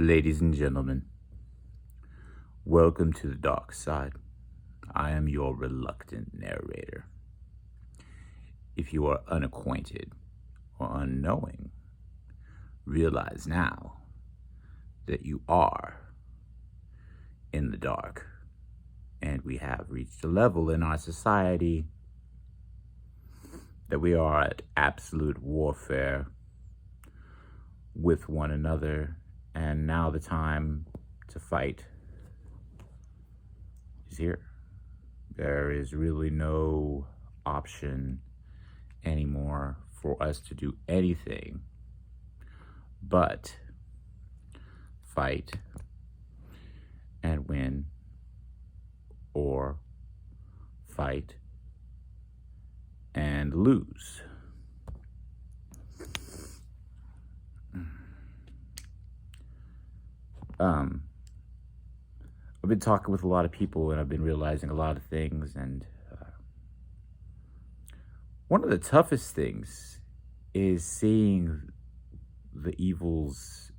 Ladies and gentlemen, welcome to the dark side. I am your reluctant narrator. If you are unacquainted or unknowing, realize now that you are in the dark, and we have reached a level in our society that we are at absolute warfare with one another, and now the time to fight is here. There is really no option anymore for us to do anything but fight and win, or fight and lose. I've been talking with a lot of people, and I've been realizing a lot of things, and one of the toughest things is seeing the evils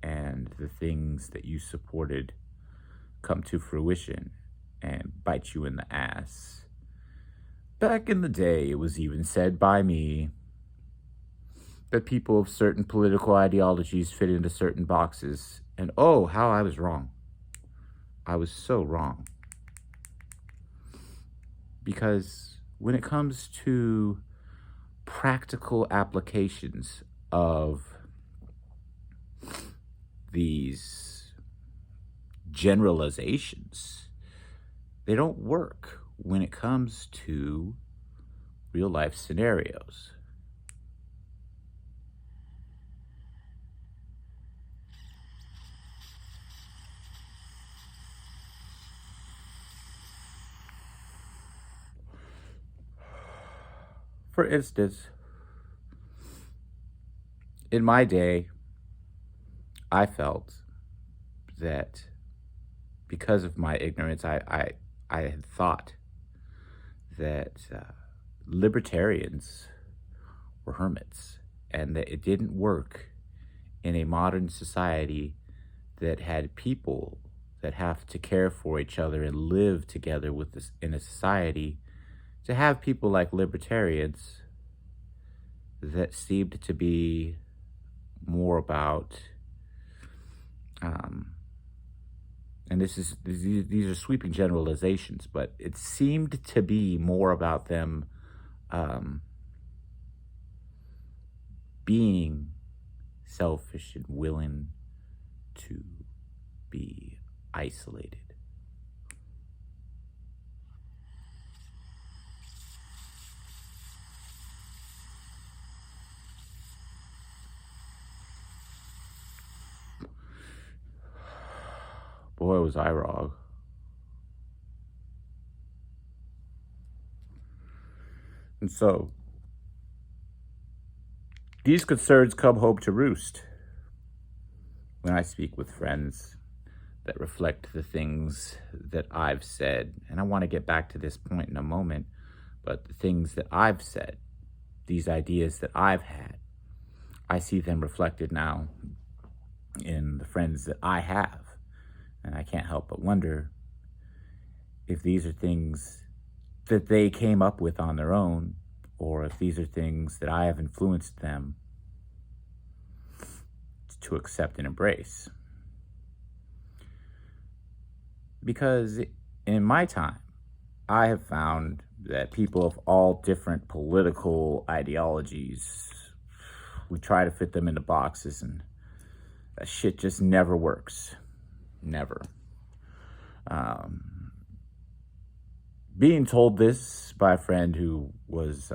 and the things that you supported come to fruition and bite you in the ass. Back in the day, it was even said by me that people of certain political ideologies fit into certain boxes, and oh, how I was wrong. I was so wrong. Because when it comes to practical applications of these generalizations, they don't work when it comes to real life scenarios. For instance, in my day, I felt that because of my ignorance, I had thought that libertarians were hermits, and that it didn't work in a modern society that had people that have to care for each other and live together with this in a society, to have people like libertarians that seemed to be more about and these are sweeping generalizations, but it seemed to be more about them being selfish and willing to be isolated. Boy, was I wrong. And so, these concerns come home to roost when I speak with friends that reflect the things that I've said. And I want to get back to this point in a moment, but the things that I've said, these ideas that I've had, I see them reflected now in the friends that I have. And I can't help but wonder if these are things that they came up with on their own, or if these are things that I have influenced them to accept and embrace. Because in my time, I have found that people of all different political ideologies, we try to fit them into boxes, and that shit just never works. Never. Being told this by a friend who was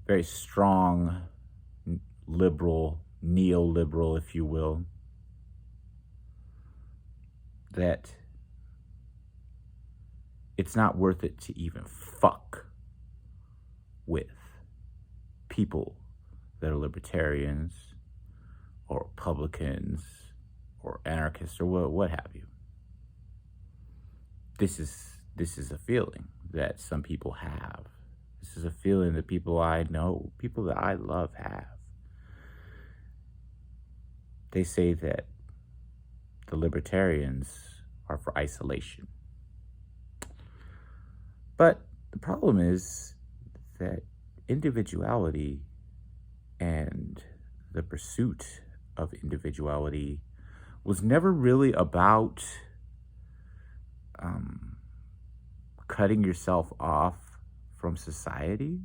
very strong, liberal, neoliberal, if you will, that it's not worth it to even fuck with people that are libertarians or Republicans or anarchists or what have you. This is a feeling that some people have. This is a feeling that people I know, people that I love have. they say that the libertarians are for isolation. But the problem is that individuality and the pursuit of individuality was never really about cutting yourself off from society.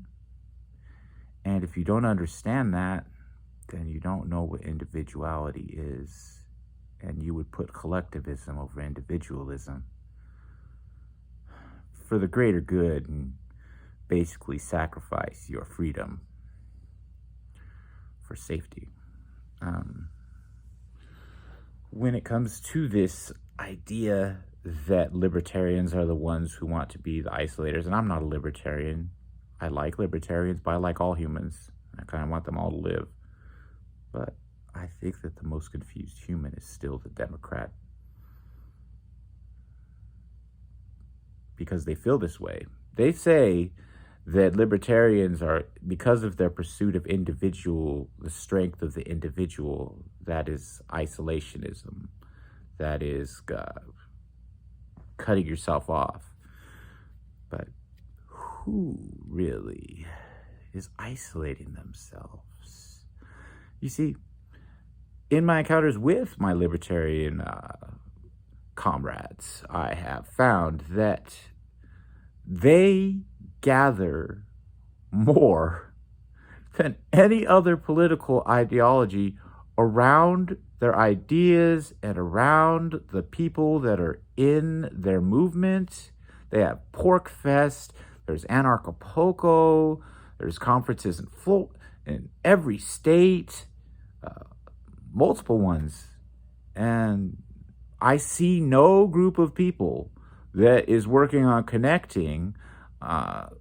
And if you don't understand that, then you don't know what individuality is. And you would put collectivism over individualism for the greater good and basically sacrifice your freedom for safety. When it comes to this idea that libertarians are the ones who want to be the isolators, and I'm not a libertarian. I like libertarians, but I like all humans. I kind of want them all to live. But I think that the most confused human is still the Democrat. Because they feel this way. They say that libertarians are, because of their pursuit of the strength of the individual, that is isolationism. That is cutting yourself off. But who really is isolating themselves? You see, in my encounters with my libertarian comrades, I have found that they gather more than any other political ideology around their ideas and around the people that are in their movement. They have Pork Fest, there's Anarchapulco, there's conferences in every state, multiple ones. And I see no group of people that is working on connecting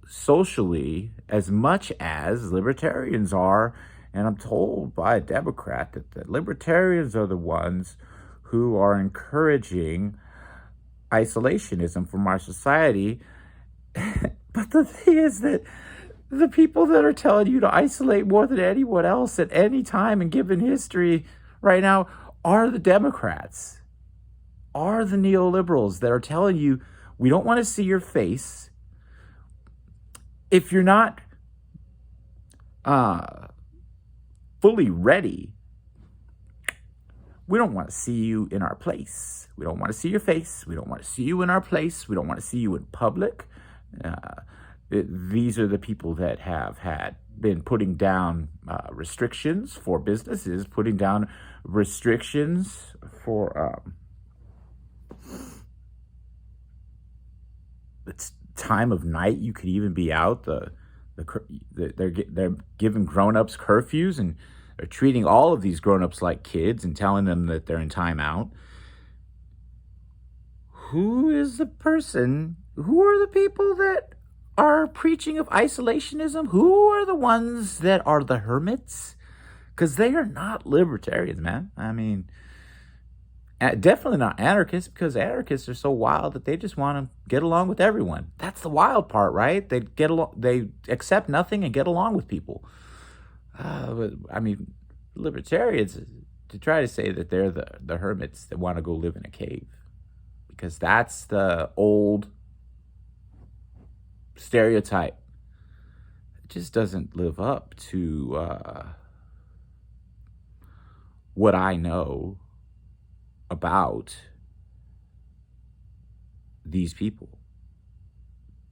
socially as much as libertarians are. And I'm told by a Democrat that libertarians are the ones who are encouraging isolationism from our society. But the thing is that the people that are telling you to isolate more than anyone else at any time in given history right now are the Democrats, are the neoliberals that are telling you, we don't want to see your face. If you're not fully ready, we don't want to see you in our place. We don't want to see your face. We don't want to see you in our place. We don't want to see you in public. These are the people that have been putting down restrictions for businesses, putting down restrictions for the time of night you could even be out. They're giving grown-ups curfews, and they're treating all of these grown-ups like kids and telling them that they're in timeout. Who is the person? Who are the people that are preaching of isolationism? Who are the ones that are the hermits? Because they are not libertarians, man. I mean, definitely not anarchists, because anarchists are so wild that they just want to get along with everyone. That's the wild part, right? They accept nothing and get along with people. But I mean, libertarians, to try to say that they're the hermits that want to go live in a cave, because that's the old stereotype. It just doesn't live up to what I know about these people.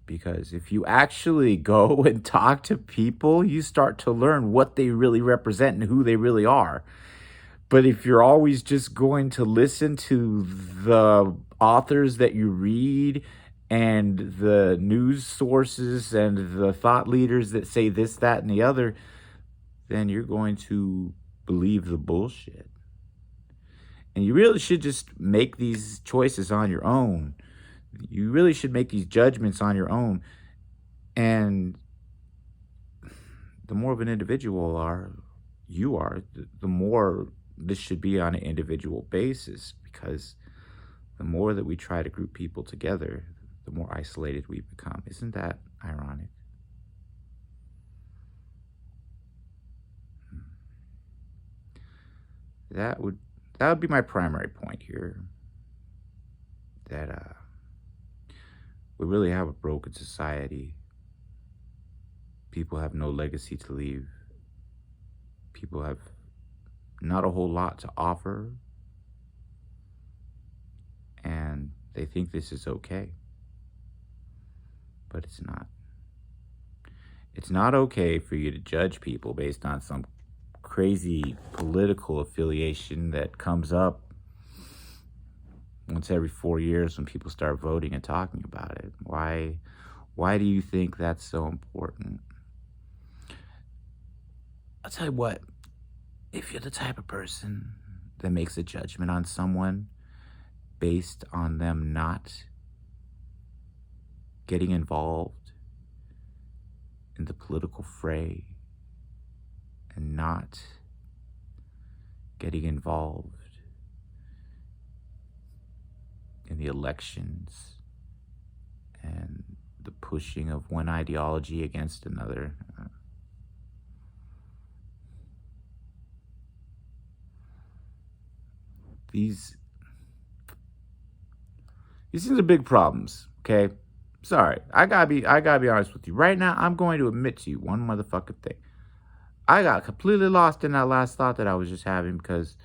Because if you actually go and talk to people, you start to learn what they really represent and who they really are. But if you're always just going to listen to the authors that you read and the news sources and the thought leaders that say this, that, and the other, then you're going to believe the bullshit. And you really should just make these choices on your own. You really should make these judgments on your own. And the more of an individual you are, the more this should be on an individual basis, because the more that we try to group people together, the more isolated we become. Isn't that ironic? That would that would be my primary point here. That we really have a broken society. People have no legacy to leave. People have not a whole lot to offer, and they think this is okay. But it's not. It's not okay for you to judge people based on some crazy political affiliation that comes up once every 4 years when people start voting and talking about it. Why do you think that's so important? I'll tell you what, if you're the type of person that makes a judgment on someone based on them not getting involved in the political fray and not getting involved in the elections and the pushing of one ideology against another, these things are big problems, okay? Sorry, I gotta be honest with you. Right now, I'm going to admit to you one motherfucking thing. I got completely lost in that last thought that I was just having because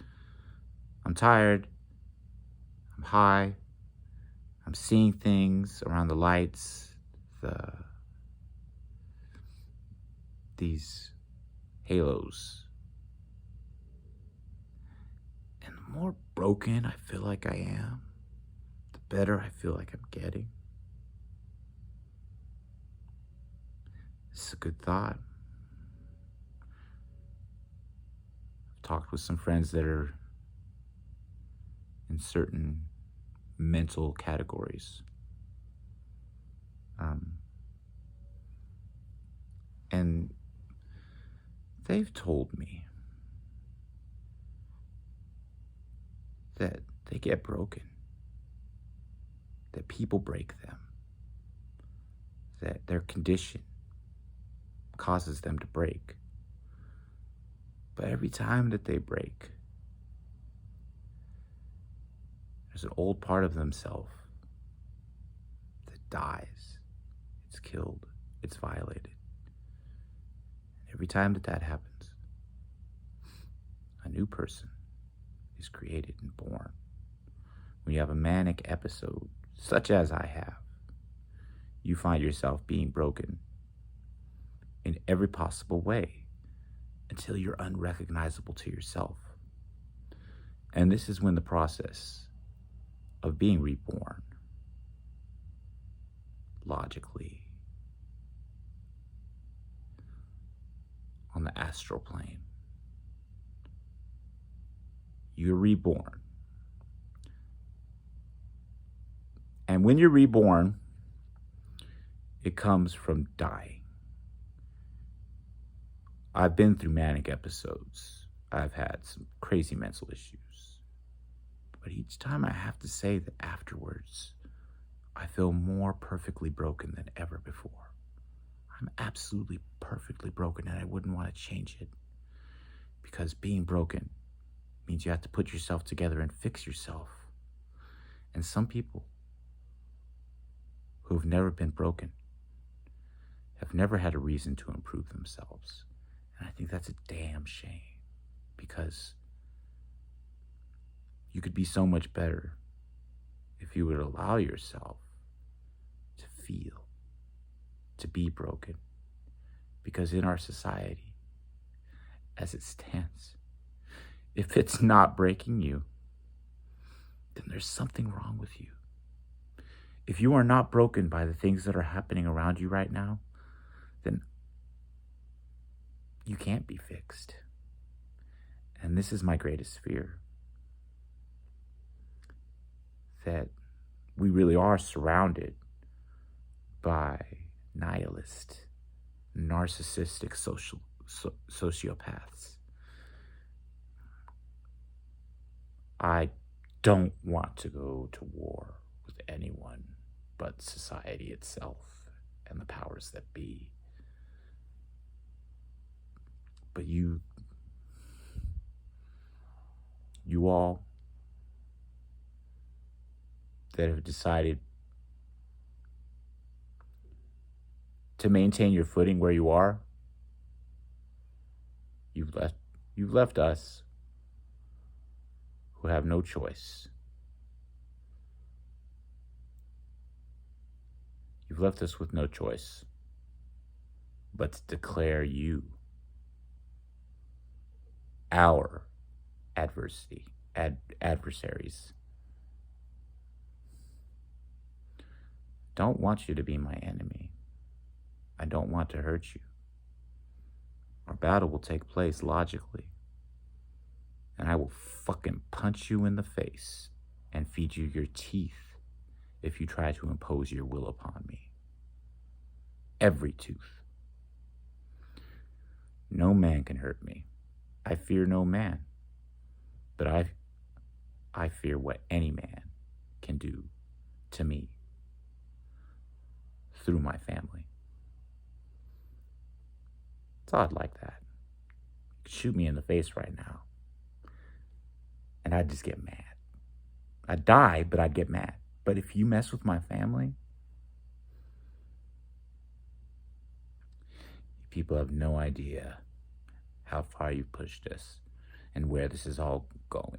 I'm tired, I'm high, I'm seeing things around the lights, these halos. And the more broken I feel like I am, the better I feel like I'm getting. It's a good thought. I've talked with some friends that are in certain mental categories. And they've told me that they get broken, that people break them, that their condition causes them to break. But every time that they break, there's an old part of themselves that dies. It's killed. It's violated. And every time that happens, a new person is created and born. When you have a manic episode, such as I have, you find yourself being broken in every possible way until you're unrecognizable to yourself. And this is when the process of being reborn logically on the astral plane, you're reborn. And when you're reborn, it comes from dying. I've been through manic episodes. I've had some crazy mental issues. But each time I have to say that afterwards, I feel more perfectly broken than ever before. I'm absolutely perfectly broken, and I wouldn't want to change it. Because being broken means you have to put yourself together and fix yourself. And some people who've never been broken have never had a reason to improve themselves. And I think that's a damn shame, because you could be so much better if you would allow yourself to feel, to be broken. Because in our society, as it stands, if it's not breaking you, then there's something wrong with you. If you are not broken by the things that are happening around you right now, then you can't be fixed. And this is my greatest fear, that we really are surrounded by nihilist, narcissistic sociopaths. I don't want to go to war with anyone but society itself and the powers that be. But you you all that have decided to maintain your footing where you are, you've left us who have no choice. You've left us with no choice but to declare you our adversaries. Don't want you to be my enemy. I don't want to hurt you. Our battle will take place logically, and I will fucking punch you in the face and feed you your teeth if you try to impose your will upon me. Every tooth. No man can hurt me. I fear no man, but I fear what any man can do to me through my family. It's odd like that. You could shoot me in the face right now, and I'd just get mad. I'd die, but I'd get mad. But if you mess with my family, people have no idea how far you've pushed us and where this is all going.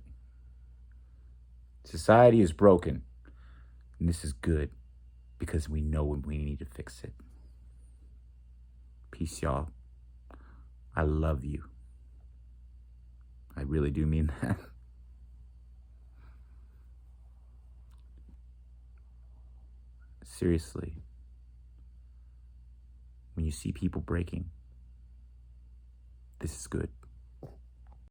Society is broken, and this is good because we know when we need to fix it. Peace, y'all. I love you. I really do mean that. Seriously. When you see people breaking, this is good.